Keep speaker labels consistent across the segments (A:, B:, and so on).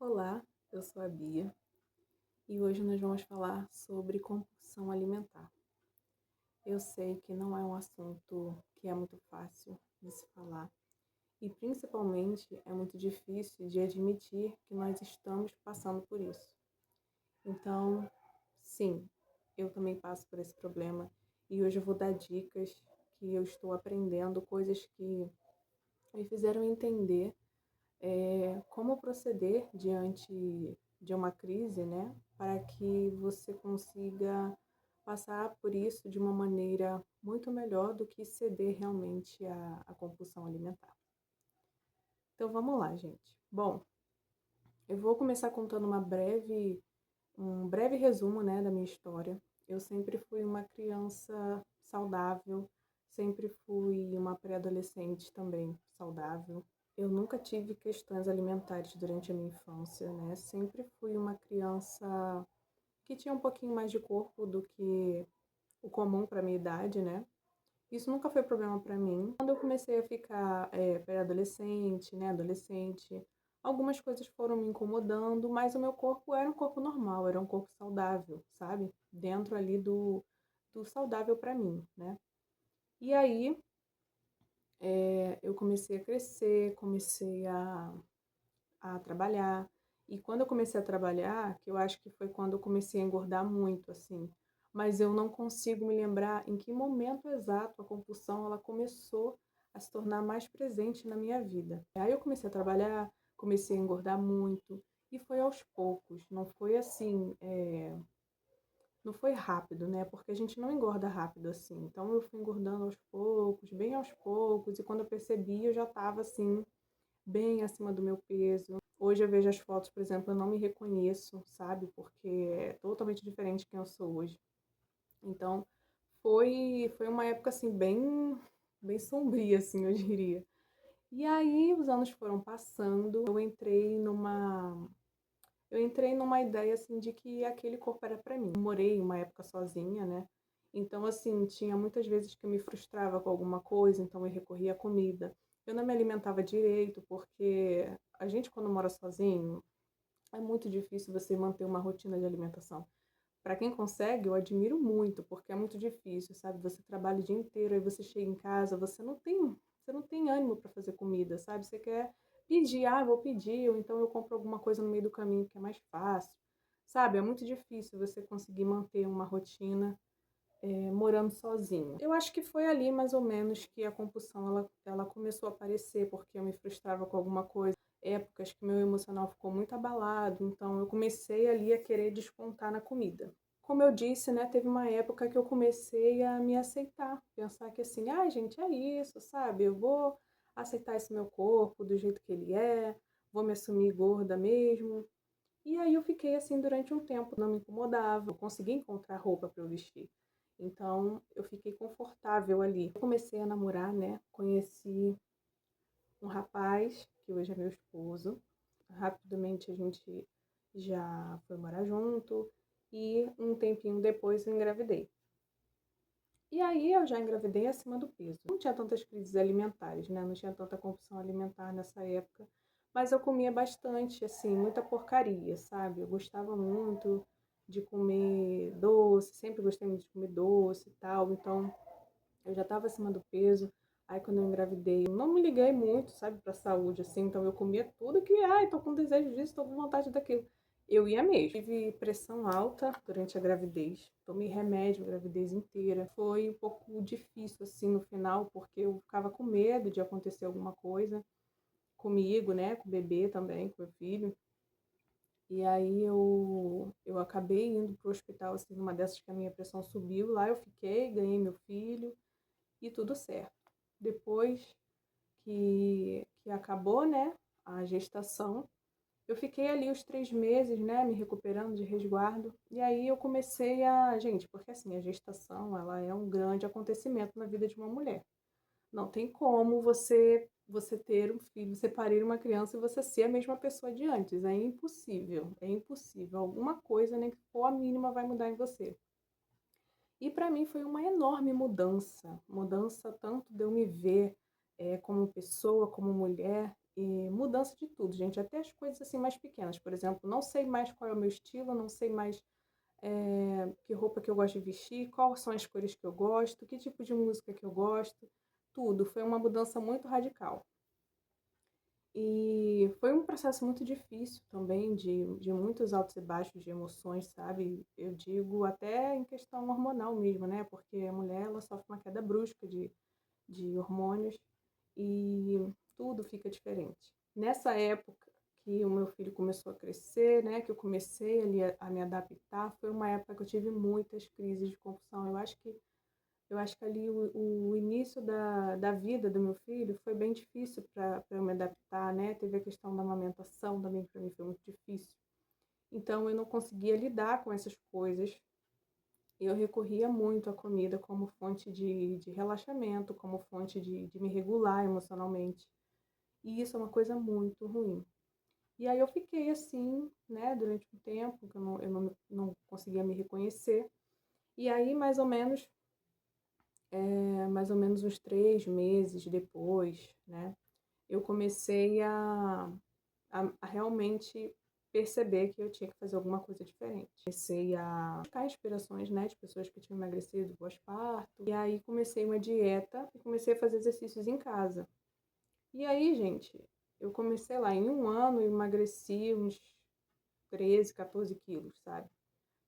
A: Olá, eu sou a Bia e hoje nós vamos falar sobre compulsão alimentar. Eu sei que não é um assunto que é muito fácil de se falar e principalmente é muito difícil de admitir que nós estamos passando por isso. Então, sim, eu também passo por esse problema e hoje eu vou dar dicas que eu estou aprendendo, coisas que me fizeram entender como proceder diante de uma crise, né, para que você consiga passar por isso de uma maneira muito melhor do que ceder realmente à compulsão alimentar. Então vamos lá, gente. Bom, eu vou começar contando um breve resumo, né, da minha história. Eu sempre fui uma criança saudável, sempre fui uma pré-adolescente também saudável. Eu nunca tive questões alimentares durante a minha infância, né? Sempre fui uma criança que tinha um pouquinho mais de corpo do que o comum para minha idade, né? Isso nunca foi problema para mim. Quando eu comecei a ficar pré-adolescente, né, adolescente, algumas coisas foram me incomodando, mas o meu corpo era um corpo normal, era um corpo saudável, sabe? Dentro ali do saudável para mim, né? E aí eu comecei a crescer, comecei a trabalhar. E quando eu comecei a trabalhar, que eu acho que foi quando eu comecei a engordar muito, assim, mas eu não consigo me lembrar em que momento exato a compulsão ela começou a se tornar mais presente na minha vida. Aí eu comecei a trabalhar, comecei a engordar muito, e foi aos poucos, não foi assim, não foi rápido, né? Porque a gente não engorda rápido assim. Então eu fui engordando aos poucos, bem aos poucos, e quando eu percebi, eu já estava assim, bem acima do meu peso. Hoje eu vejo as fotos, por exemplo, eu não me reconheço, sabe? Porque é totalmente diferente de quem eu sou hoje. Então, foi uma época assim bem sombria assim, eu diria. E aí os anos foram passando, eu entrei numa ideia assim de que aquele corpo era para mim. Eu morei uma época sozinha, né? Então assim, tinha muitas vezes que eu me frustrava com alguma coisa, então eu recorria à comida. Eu não me alimentava direito, porque a gente quando mora sozinho, é muito difícil você manter uma rotina de alimentação. Para quem consegue, eu admiro muito, porque é muito difícil, sabe? Você trabalha o dia inteiro, aí você chega em casa, você não tem ânimo para fazer comida, sabe? Você quer pedir, vou pedir, ou então eu compro alguma coisa no meio do caminho que é mais fácil, sabe? É muito difícil você conseguir manter uma rotina morando sozinho. Eu acho que foi ali mais ou menos que a compulsão ela começou a aparecer, porque eu me frustrava com alguma coisa. Épocas que meu emocional ficou muito abalado, então eu comecei ali a querer descontar na comida. Como eu disse, né, teve uma época que eu comecei a me aceitar, pensar que assim, gente, é isso, sabe? Eu vou aceitar esse meu corpo do jeito que ele é, vou me assumir gorda mesmo. E aí eu fiquei assim durante um tempo, não me incomodava, eu consegui encontrar roupa para eu vestir. Então eu fiquei confortável ali. Eu comecei a namorar, né? Conheci um rapaz, que hoje é meu esposo. Rapidamente a gente já foi morar junto e um tempinho depois eu engravidei. E aí eu já engravidei acima do peso. Não tinha tantas crises alimentares, né? Não tinha tanta compulsão alimentar nessa época. Mas eu comia bastante, assim, muita porcaria, sabe? Eu gostava muito de comer doce, sempre gostei muito de comer doce e tal. Então eu já estava acima do peso. Aí quando eu engravidei, eu não me liguei muito, sabe, pra saúde, assim. Então eu comia tudo que, tô com desejo disso, tô com vontade daquilo. Eu ia mesmo. Tive pressão alta durante a gravidez. Tomei remédio a gravidez inteira. Foi um pouco difícil, assim, no final, porque eu ficava com medo de acontecer alguma coisa comigo, né, com o bebê também, com o meu filho. E aí eu acabei indo pro hospital, assim, numa dessas que a minha pressão subiu. Lá eu fiquei, ganhei meu filho e tudo certo. Depois que acabou, né, a gestação, eu fiquei ali os 3 meses, né, me recuperando de resguardo. E aí eu comecei gente, porque assim, a gestação, ela é um grande acontecimento na vida de uma mulher. Não tem como você ter um filho, você parir uma criança e você ser a mesma pessoa de antes. É impossível, é impossível. Alguma coisa, nem que for a mínima, vai mudar em você. E para mim foi uma enorme mudança, mudança tanto de eu me ver como pessoa, como mulher, mudança de tudo, gente, até as coisas assim mais pequenas. Por exemplo, não sei mais qual é o meu estilo, não sei mais que roupa que eu gosto de vestir, quais são as cores que eu gosto, que tipo de música que eu gosto, tudo. Foi uma mudança muito radical. E foi um processo muito difícil também, de muitos altos e baixos de emoções, sabe? Eu digo até em questão hormonal mesmo, né? Porque a mulher, ela sofre uma queda brusca de hormônios e tudo fica diferente. Nessa época que o meu filho começou a crescer, né, que eu comecei ali a me adaptar, foi uma época que eu tive muitas crises de compulsão. Eu acho que ali o início da vida do meu filho foi bem difícil para eu me adaptar, né? Teve a questão da amamentação também, para mim foi muito difícil. Então eu não conseguia lidar com essas coisas. Eu recorria muito à comida como fonte de relaxamento, como fonte de me regular emocionalmente. E isso é uma coisa muito ruim. E aí eu fiquei assim, né, durante um tempo, que eu não conseguia me reconhecer. E aí, mais ou menos uns 3 meses depois, né, eu comecei a realmente perceber que eu tinha que fazer alguma coisa diferente. Comecei a buscar inspirações, né, de pessoas que tinham emagrecido pós-parto. E aí comecei uma dieta e comecei a fazer exercícios em casa. E aí, gente, eu comecei lá, em um ano eu emagreci uns 13, 14 quilos, sabe?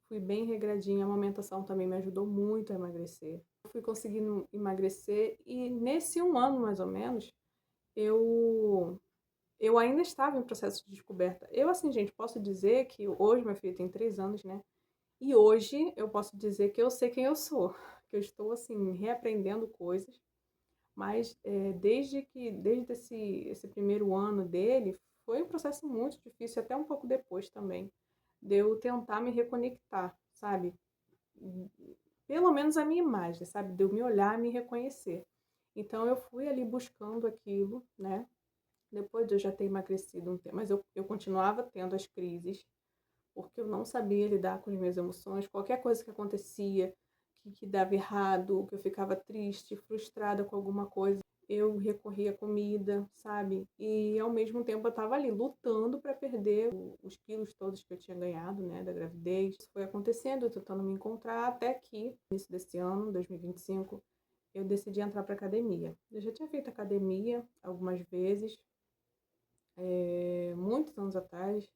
A: Fui bem regradinha, a amamentação também me ajudou muito a emagrecer. Eu fui conseguindo emagrecer e nesse um ano, mais ou menos, eu, eu ainda estava em processo de descoberta. Eu, assim, gente, posso dizer que hoje, meu filho tem 3 anos, né? E hoje eu posso dizer que eu sei quem eu sou, que eu estou, assim, reaprendendo coisas. Mas desde esse primeiro ano dele, foi um processo muito difícil, até um pouco depois também, de eu tentar me reconectar, sabe? Pelo menos a minha imagem, sabe? De eu me olhar e me reconhecer. Então eu fui ali buscando aquilo, né? Depois de eu já ter emagrecido um tempo, mas eu continuava tendo as crises, porque eu não sabia lidar com as minhas emoções. Qualquer coisa que acontecia, que dava errado, que eu ficava triste, frustrada com alguma coisa, eu recorria à comida, sabe? E ao mesmo tempo eu estava ali lutando para perder os quilos todos que eu tinha ganhado, né, da gravidez. Isso foi acontecendo, eu tentando me encontrar, até que, no início desse ano, 2025, eu decidi entrar para academia. Eu já tinha feito academia algumas vezes, muitos anos atrás,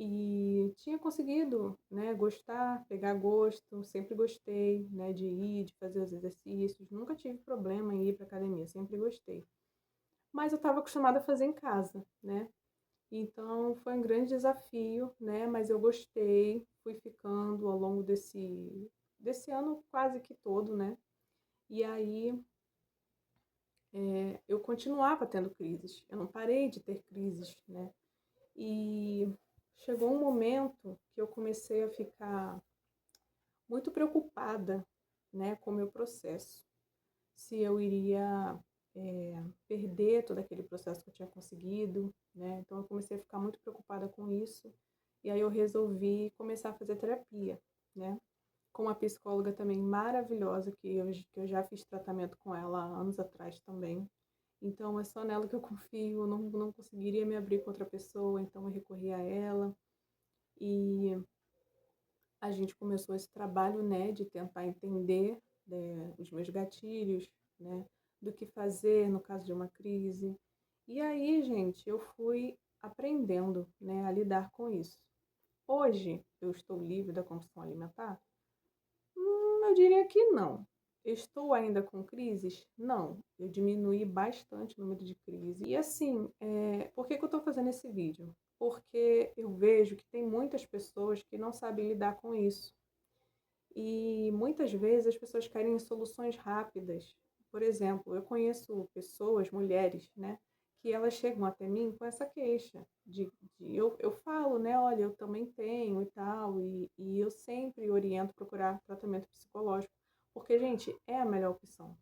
A: e tinha conseguido, né, gostar, pegar gosto, sempre gostei, né, de ir, de fazer os exercícios, nunca tive problema em ir para academia, sempre gostei. Mas eu estava acostumada a fazer em casa, né? Então foi um grande desafio, né? Mas eu gostei, fui ficando ao longo desse ano quase que todo, né? E aí eu continuava tendo crises, eu não parei de ter crises, né? E chegou um momento que eu comecei a ficar muito preocupada, né, com o meu processo. Se eu iria perder todo aquele processo que eu tinha conseguido, né? Então eu comecei a ficar muito preocupada com isso. E aí eu resolvi começar a fazer terapia, né? Com uma psicóloga também maravilhosa, que eu já fiz tratamento com ela há anos atrás também. Então é só nela que eu confio, eu não conseguiria me abrir com outra pessoa, então eu recorri a ela. E a gente começou esse trabalho, né, de tentar entender, os meus gatilhos, né, do que fazer no caso de uma crise. E aí, gente, eu fui aprendendo, né, a lidar com isso. Hoje, eu estou livre da compulsão alimentar? Eu diria que não. Estou ainda com crises? Não. Eu diminuí bastante o número de crises. E assim, por que eu estou fazendo esse vídeo? Porque eu vejo que tem muitas pessoas que não sabem lidar com isso. E muitas vezes as pessoas querem soluções rápidas. Por exemplo, eu conheço pessoas, mulheres, né, que elas chegam até mim com essa queixa eu falo, né, olha, eu também tenho e tal, e eu sempre oriento procurar tratamento psicológico, porque, gente, é a melhor opção.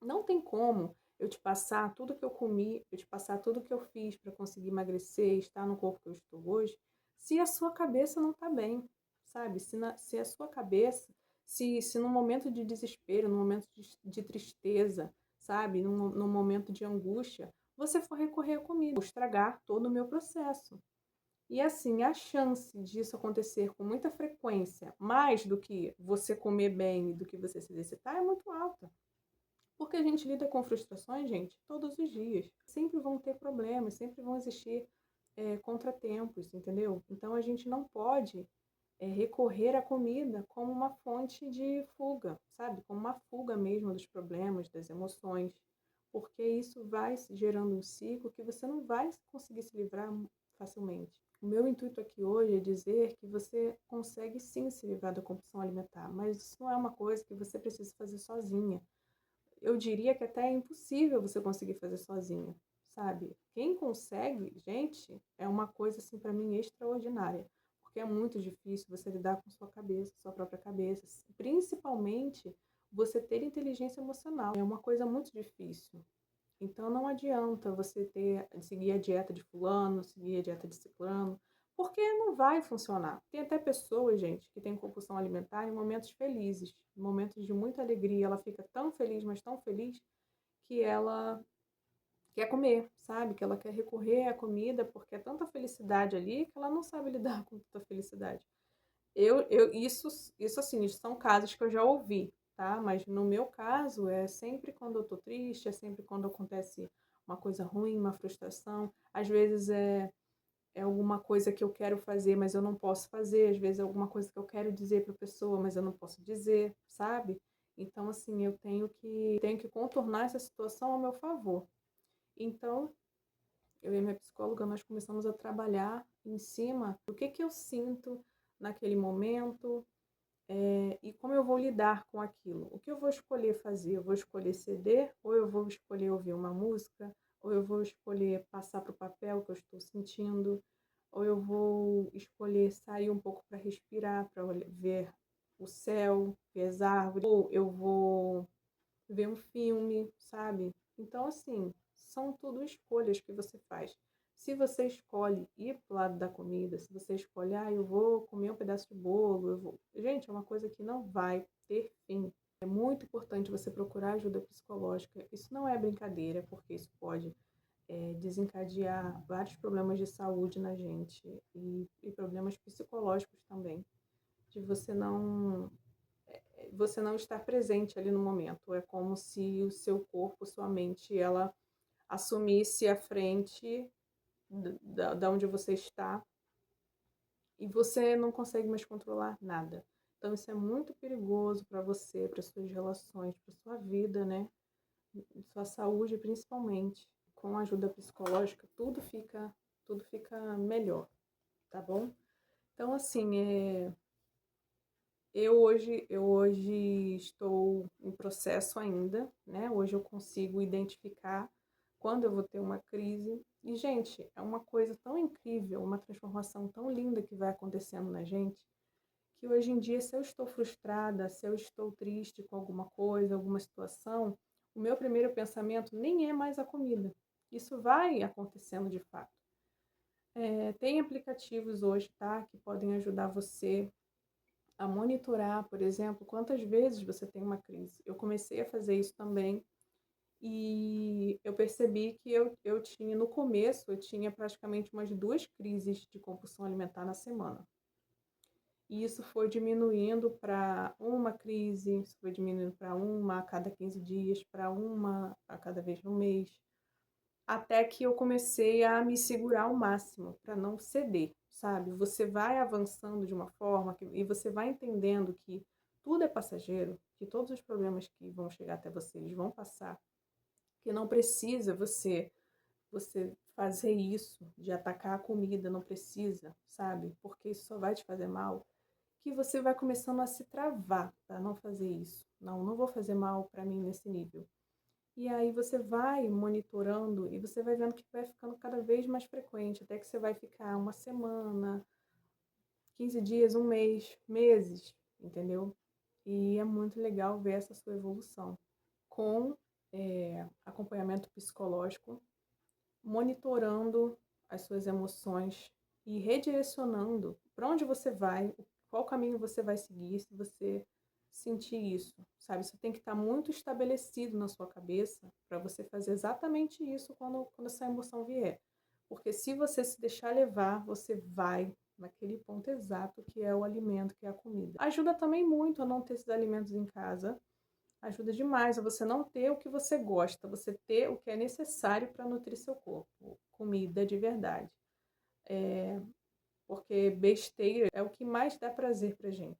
A: Não tem como eu te passar tudo que eu comi, eu te passar tudo que eu fiz para conseguir emagrecer, estar no corpo que eu estou hoje, se a sua cabeça não está bem, sabe? Se a sua cabeça, se no momento de desespero, no momento de tristeza, sabe? No momento de angústia, você for recorrer à comida, vou estragar todo o meu processo. E assim, a chance disso acontecer com muita frequência, mais do que você comer bem e do que você se exercitar, é muito alta. Porque a gente lida com frustrações, gente, todos os dias. Sempre vão ter problemas, sempre vão existir contratempos, entendeu? Então a gente não pode recorrer à comida como uma fonte de fuga, sabe? Como uma fuga mesmo dos problemas, das emoções. Porque isso vai gerando um ciclo que você não vai conseguir se livrar facilmente. O meu intuito aqui hoje é dizer que você consegue sim se livrar da compulsão alimentar, mas isso não é uma coisa que você precisa fazer sozinha. Eu diria que até é impossível você conseguir fazer sozinha, sabe? Quem consegue, gente, é uma coisa assim para mim extraordinária, porque é muito difícil você lidar com sua cabeça, sua própria cabeça, principalmente você ter inteligência emocional. É uma coisa muito difícil. Então não adianta você seguir a dieta de fulano, seguir a dieta de ciclano, porque não vai funcionar. Tem até pessoas, gente, que têm compulsão alimentar em momentos felizes, em momentos de muita alegria. Ela fica tão feliz, mas tão feliz, que ela quer comer, sabe? Que ela quer recorrer à comida, porque é tanta felicidade ali que ela não sabe lidar com tanta felicidade. Isso assim, são casos que eu já ouvi, tá? Mas no meu caso, é sempre quando eu tô triste, é sempre quando acontece uma coisa ruim, uma frustração. Às vezes é alguma coisa que eu quero fazer, mas eu não posso fazer. Às vezes é alguma coisa que eu quero dizer para a pessoa, mas eu não posso dizer, sabe? Então, assim, eu tenho que contornar essa situação ao meu favor. Então, eu e minha psicóloga, nós começamos a trabalhar em cima do que eu sinto naquele momento, e como eu vou lidar com aquilo. O que eu vou escolher fazer? Eu vou escolher ceder, ou eu vou escolher ouvir uma música, ou eu vou escolher passar para o papel o que eu estou sentindo, ou eu vou escolher sair um pouco para respirar, para ver o céu, ver as árvores, ou eu vou ver um filme, sabe? Então, assim, são tudo escolhas que você faz. Se você escolhe ir pro lado da comida, se você escolhe, eu vou comer um pedaço de bolo, eu vou. Gente, é uma coisa que não vai ter fim. É muito importante você procurar ajuda psicológica. Isso não é brincadeira, porque isso pode desencadear vários problemas de saúde na gente e problemas psicológicos também. De você não estar presente ali no momento. É como se o seu corpo, sua mente, ela assumisse a frente da onde você está e você não consegue mais controlar nada. Então isso é muito perigoso para você, para suas relações, para sua vida, né? Sua saúde principalmente. Com a ajuda psicológica, tudo fica melhor, tá bom? Então assim, eu hoje estou em processo ainda, né? Hoje eu consigo identificar quando eu vou ter uma crise. E, gente, é uma coisa tão incrível, uma transformação tão linda que vai acontecendo na gente, que hoje em dia, se eu estou frustrada, se eu estou triste com alguma coisa, alguma situação, o meu primeiro pensamento nem é mais a comida. Isso vai acontecendo de fato. Tem aplicativos hoje, tá, que podem ajudar você a monitorar, por exemplo, quantas vezes você tem uma crise. Eu comecei a fazer isso também e eu percebi que eu tinha, no começo, eu tinha praticamente umas 2 crises de compulsão alimentar na semana. E isso foi diminuindo para uma crise, isso foi diminuindo para uma a cada 15 dias, para uma a cada vez no mês, até que eu comecei a me segurar ao máximo para não ceder, sabe? Você vai avançando de uma forma e você vai entendendo que tudo é passageiro, que todos os problemas que vão chegar até você, eles vão passar, que não precisa você fazer isso de atacar a comida, não precisa, sabe? Porque isso só vai te fazer mal, que você vai começando a se travar para não fazer isso. Não, não vou fazer mal para mim nesse nível. E aí você vai monitorando e você vai vendo que vai ficando cada vez mais frequente, até que você vai ficar uma semana, 15 dias, um mês, meses, entendeu? E é muito legal ver essa sua evolução com acompanhamento psicológico, monitorando as suas emoções e redirecionando para onde você vai, qual caminho você vai seguir, se você sentir isso, sabe? Isso tem que estar muito estabelecido na sua cabeça para você fazer exatamente isso quando essa emoção vier. Porque se você se deixar levar, você vai naquele ponto exato que é o alimento, que é a comida. Ajuda também muito a não ter esses alimentos em casa. Ajuda demais a você não ter o que você gosta, você ter o que é necessário para nutrir seu corpo. Comida de verdade. Porque besteira é o que mais dá prazer pra gente.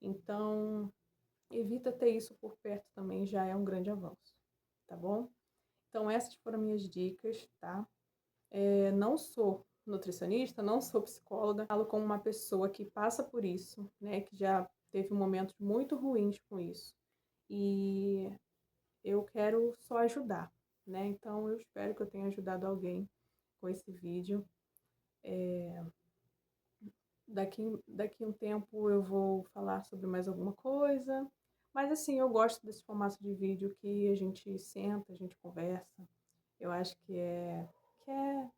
A: Então, evita ter isso por perto também, já é um grande avanço, tá bom? Então, essas foram minhas dicas, tá? Não sou nutricionista, não sou psicóloga, falo como uma pessoa que passa por isso, né? Que já teve momentos muito ruins com isso. E eu quero só ajudar, né? Então, eu espero que eu tenha ajudado alguém com esse vídeo. Daqui um tempo eu vou falar sobre mais alguma coisa. Mas assim, eu gosto desse formato de vídeo que a gente senta, a gente conversa. Eu acho que é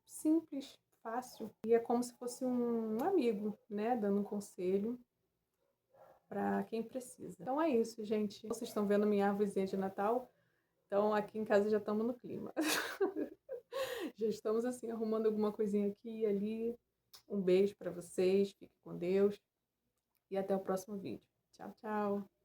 A: simples, fácil. E é como se fosse um amigo, né? Dando um conselho para quem precisa. Então é isso, gente. Vocês estão vendo minha árvorezinha de Natal? Então aqui em casa já estamos no clima. Já estamos assim, arrumando alguma coisinha aqui e ali. Um beijo para vocês, fiquem com Deus e até o próximo vídeo. Tchau, tchau!